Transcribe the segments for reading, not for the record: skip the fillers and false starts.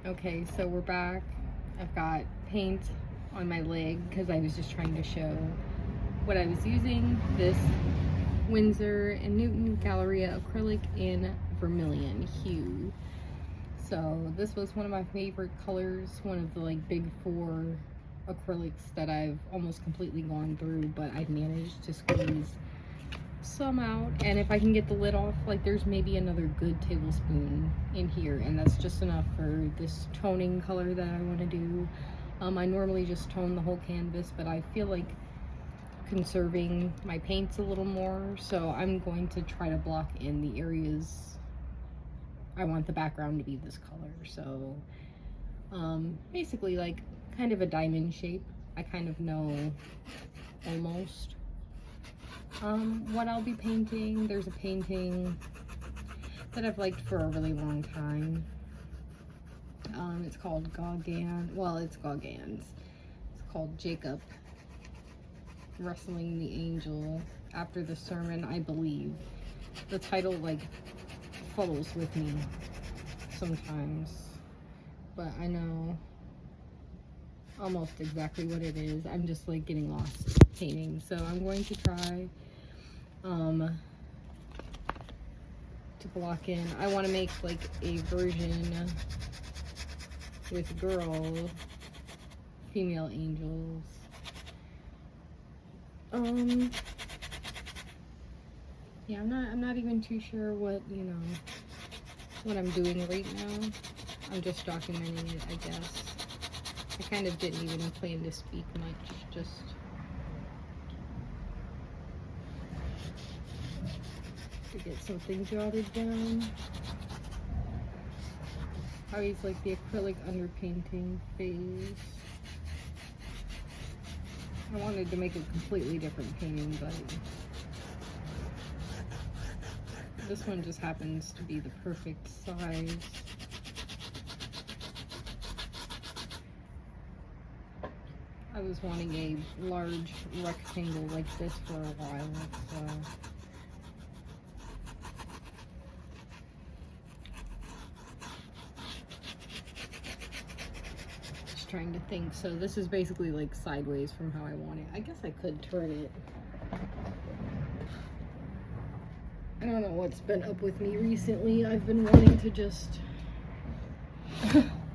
Okay, so we're back. I've got paint on my leg because I was just trying to show what I was using. This Winsor & Newton Galleria acrylic in vermilion hue. So this was one of my favorite colors, one of the like big four acrylics that I've almost completely gone through, but I've managed to squeeze some out. And if I can get the lid off, like there's maybe another good tablespoon in here, and that's just enough for this toning color that I want to do. I normally just tone the whole canvas, but I feel like conserving my paints a little more, so I'm going to try to block in the areas I want the background to be this color. So basically like kind of a diamond shape. I kind of know almost what I'll be painting. There's a painting that I've liked for a really long time. It's called it's Gauguin's. It's called Jacob Wrestling the Angel After the Sermon, I believe. The title like fuddles with me sometimes, but I know almost exactly what it is. I'm just like getting lost painting, so I'm going to try to block in. I want to make like a version with female angels. Yeah, I'm not even too sure what I'm doing right now. I'm just documenting it, I guess. I kind of didn't even plan to speak much, just to get something jotted down. I always like the acrylic underpainting phase. I wanted to make a completely different painting, but this one just happens to be the perfect size. I was wanting a large rectangle like this for a while, so just trying to think. So this is basically like sideways from how I want it. I guess I could turn it. I don't know what's been up with me recently. I've been wanting to just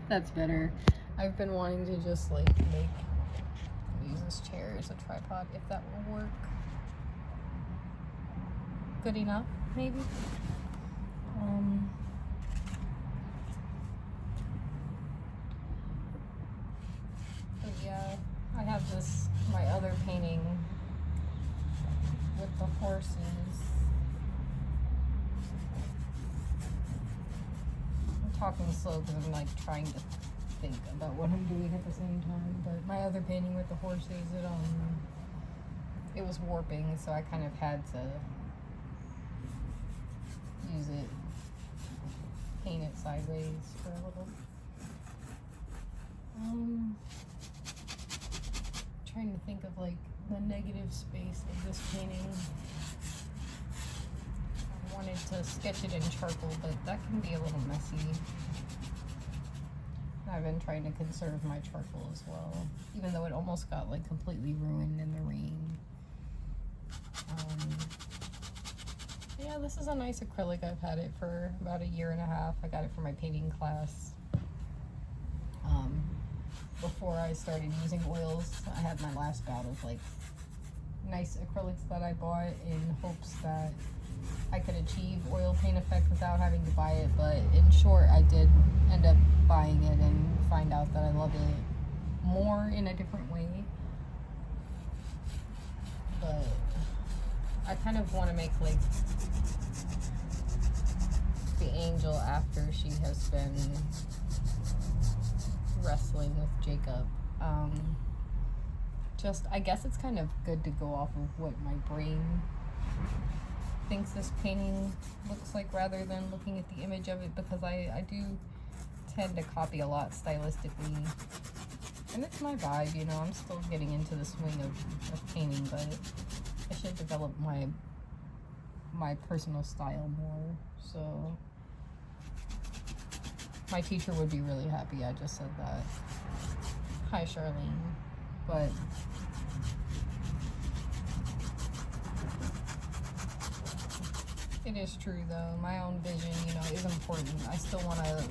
that's better. I've been wanting to just like use this chair as a tripod, if that will work. Good enough, maybe. But yeah, I have my other painting with the horses. I'm talking slow because I'm like trying to think about what I'm doing at the same time. But my other painting with the horses, it was warping, so I kind of had to use it, paint it sideways for a little. Trying to think of like the negative space of this painting. I wanted to sketch it in charcoal, but that can be a little messy. I've been trying to conserve my charcoal as well, even though it almost got like completely ruined in the rain. Yeah, this is a nice acrylic. I've had it for about 1.5 years. I got it for my painting class. Before I started using oils, I had my last bout of like nice acrylics that I bought in hopes that I could achieve oil paint effect without having to buy it, but in short, I did end up buying it and find out that I love it more in a different way. But I kind of want to make like the angel after she has been wrestling with Jacob. I guess it's kind of good to go off of what my brain thinks this painting looks like rather than looking at the image of it, because I do tend to copy a lot stylistically, and it's my vibe, I'm still getting into the swing of painting, but I should develop my personal style more. So My teacher would be really happy I just said that. Hi, Charlene. But it is true, though. My own vision, you know, is important. I still want to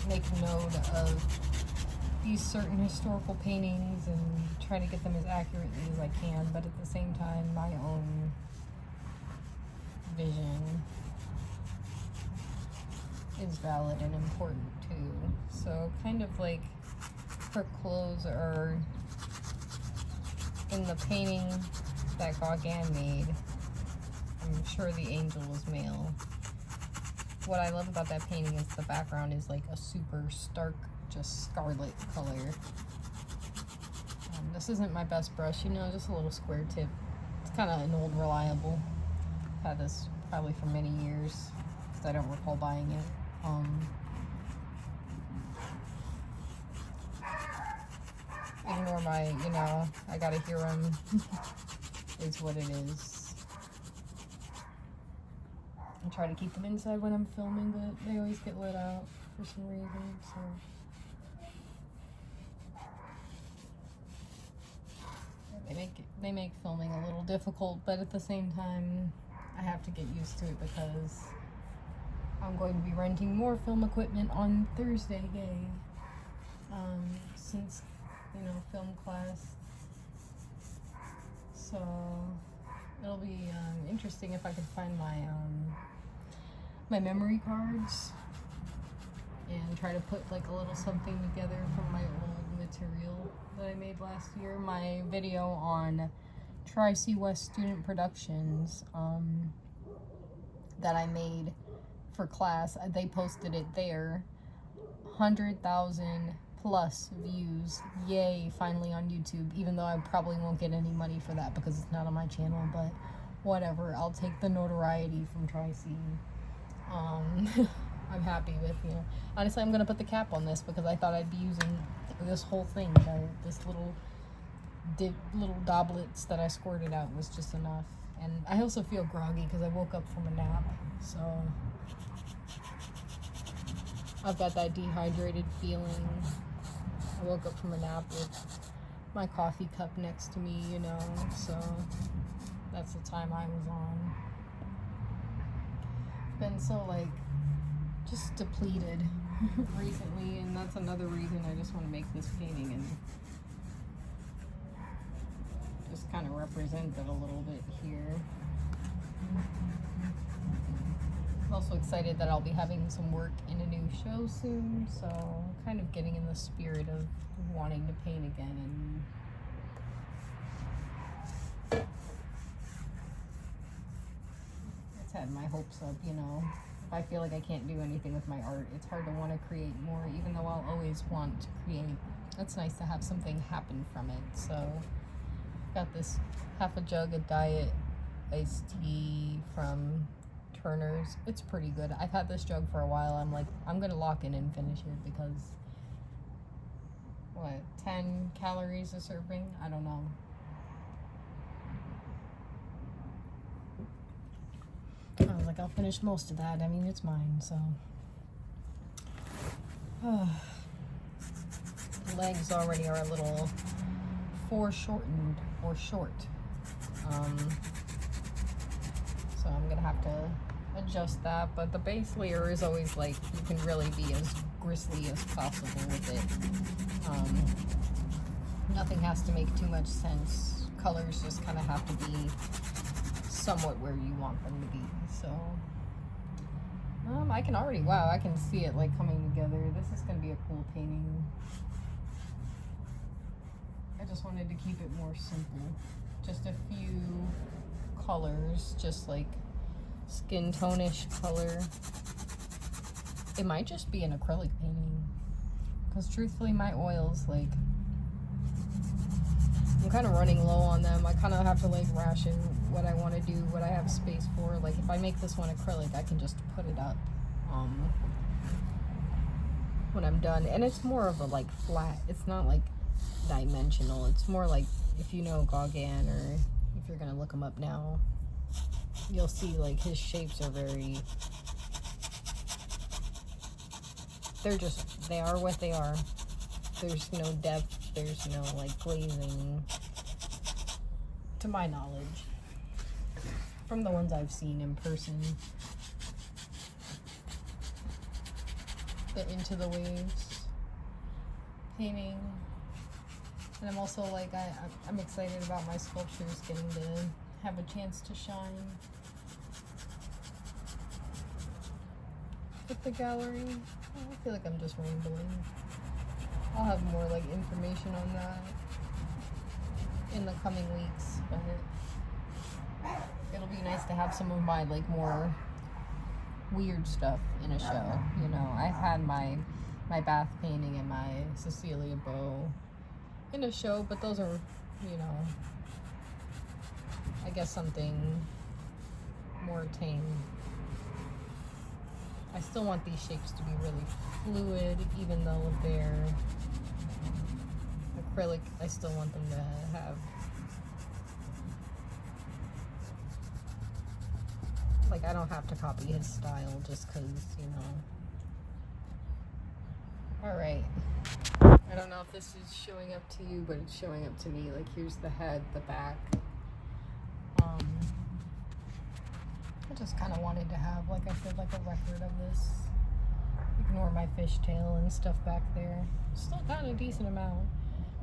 make note of these certain historical paintings and try to get them as accurately as I can, but at the same time, my own vision is valid and important too. So kind of like her clothes are in the painting that Gauguin made. I'm sure the angel was male. What I love about that painting is the background is like a super stark, just scarlet color. This isn't my best brush, you know, just a little square tip. It's kind of an old reliable. I've had this probably for many years because I don't recall buying it. Ignore my, you know, I gotta hear them. Is what it is. I try to keep them inside when I'm filming, but they always get let out for some reason, so. They make filming a little difficult, but at the same time, I have to get used to it because I'm going to be renting more film equipment on Thursday, yay. Since, you know, film class. So it'll be interesting if I can find my my memory cards and try to put like a little something together from my old material that I made last year. My video on Tri-C West Student Productions that I made for class, they posted it there. 100,000 plus views, yay, finally on YouTube, even though I probably won't get any money for that because it's not on my channel, but whatever, I'll take the notoriety from Tri-C. I'm happy with, you know, honestly I'm gonna put the cap on this because I thought I'd be using this whole thing, this little doblets that I squirted out was just enough. And I also feel groggy because I woke up from a nap, so I've got that dehydrated feeling. I woke up from a nap with my coffee cup next to me, you know, so that's the time I was on. Been so like just depleted recently, and that's another reason I just want to make this painting and just kind of represent it a little bit here. I'm also excited that I'll be having some work in a new show soon, so kind of getting in the spirit of wanting to paint again. And it's had my hopes up, you know. If I feel like I can't do anything with my art, it's hard to want to create more, even though I'll always want to create. It's nice to have something happen from it. So got this half a jug of diet iced tea from Turner's. It's pretty good. I've had this jug for a while. I'm like, I'm gonna lock in and finish it because what, 10 calories a serving? I don't know. I was like, I'll finish most of that. I mean, it's mine, so. Legs already are a little foreshortened or short. So I'm gonna have to adjust that, but the base layer is always like, you can really be as gristly as possible with it. Nothing has to make too much sense. Colors just kind of have to be somewhat where you want them to be. So I can already, wow, I can see it like coming together. This is gonna be a cool painting. I just wanted to keep it more simple. Just a few colors, just like skin tone-ish color. It might just be an acrylic painting, because truthfully my oils, like, I'm kind of running low on them. I kind of have to like ration what I want to do, what I have space for. Like if I make this one acrylic, I can just put it up when I'm done. And it's more of a like flat, it's not like dimensional. It's more like, if you know Gauguin, or if you're gonna look him up now, you'll see like his shapes are very they are what they are. There's no depth, there's no like glazing, to my knowledge, from the ones I've seen in person. The Into the Waves painting. And I'm also like, I'm excited about my sculptures getting to have a chance to shine at the gallery. I feel like I'm just rambling. I'll have more like information on that in the coming weeks, but it'll be nice to have some of my like more weird stuff in a show. You know, I've had my bath painting and my Cecilia bow in a show, but those are, you know, I guess something more tame. I still want these shapes to be really fluid, even though they're acrylic. I still want them to have like, I don't have to copy his style just because, you know. Alright. I don't know if this is showing up to you, but it's showing up to me. Like, here's the head, the back. I just kind of wanted to have, like I said, like a record of this. Ignore my fishtail and stuff back there. Still got a decent amount.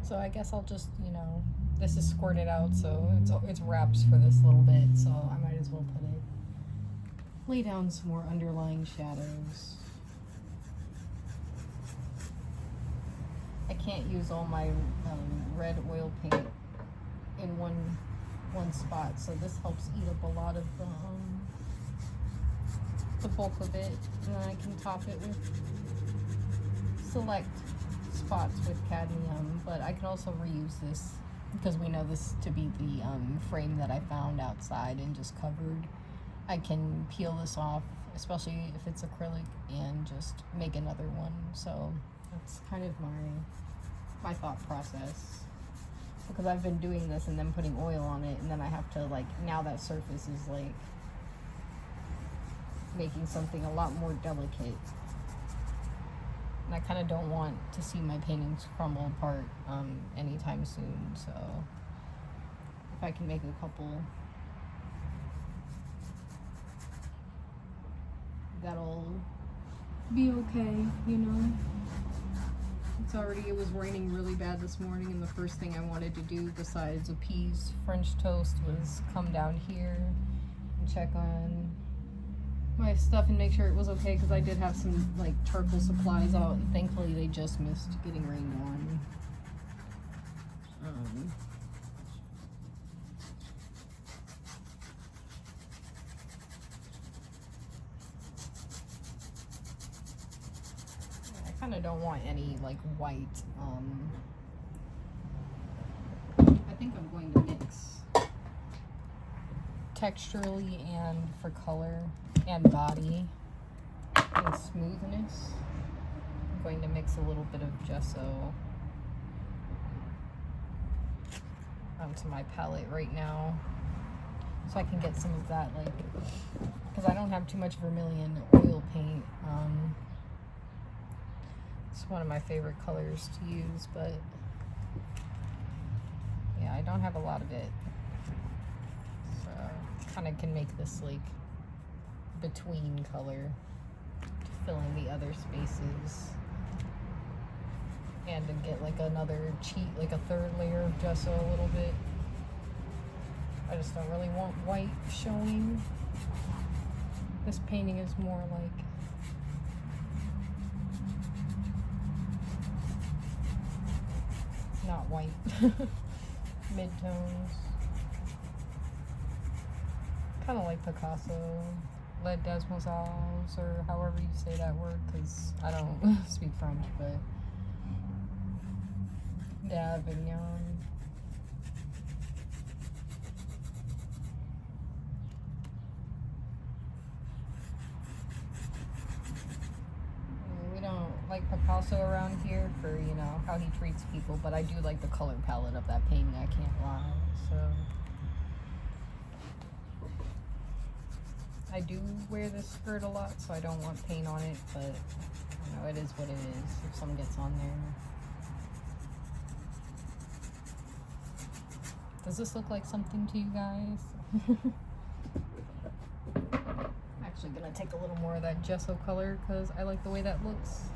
So I guess I'll just, you know, this is squirted out, so it's wraps for this little bit, so I might as well put it. Lay down some more underlying shadows. I can't use all my red oil paint in one spot, so this helps eat up a lot of the bulk of it, and then I can top it with select spots with cadmium. But I can also reuse this because we know this to be the frame that I found outside and just covered. I can peel this off, especially if it's acrylic, and just make another one. So that's kind of my thought process, because I've been doing this and then putting oil on it, and then I have to, like, now that surface is like making something a lot more delicate, and I kind of don't want to see my paintings crumble apart anytime soon. So if I can make a couple, that'll be okay, you know. It was raining really bad this morning, and the first thing I wanted to do besides appease French toast was come down here and check on my stuff and make sure it was okay, because I did have some like charcoal supplies out, and thankfully they just missed getting rained on. I kind of don't want any like white. I think I'm going to mix texturally and for color and body and smoothness. I'm going to mix a little bit of gesso onto my palette right now, so I can get some of that, like, because I don't have too much vermilion oil paint. It's one of my favorite colors to use, but yeah, I don't have a lot of it, so kind of can make this like between color to fill in the other spaces, and to get like another cheat, like a third layer of gesso a little bit. I just don't really want white showing. This painting is more like not white. Mid-tones. Kind of like Picasso, Les Demoiselles, or however you say that word, because I don't speak French, but d'Avignon. Like Picasso around here for, you know, how he treats people, but I do like the color palette of that painting, I can't lie. So I do wear this skirt a lot, so I don't want paint on it, but You know, it is what it is. If some gets on there. Does this look like something to you guys? I'm actually gonna take a little more of that gesso color because I like the way that looks.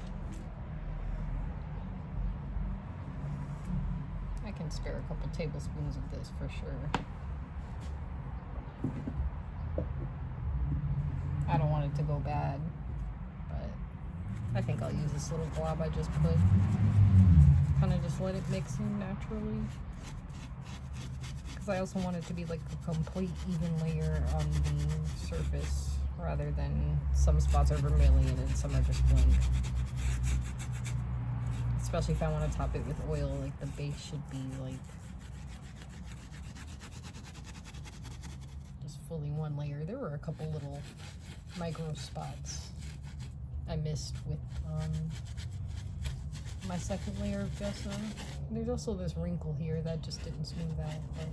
I can spare a couple tablespoons of this for sure. I don't want it to go bad, but I think I'll use this little glob I just put. Kind of just let it mix in naturally. Because I also want it to be like a complete even layer on the surface rather than some spots are vermilion and some are just blank. Especially if I want to top it with oil, like the base should be like just fully one layer. There were a couple little micro spots I missed with my second layer of gesso. There's also this wrinkle here that just didn't smooth out, but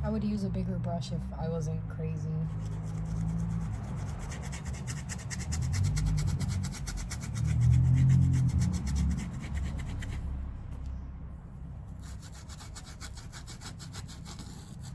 I would use a bigger brush if I wasn't crazy.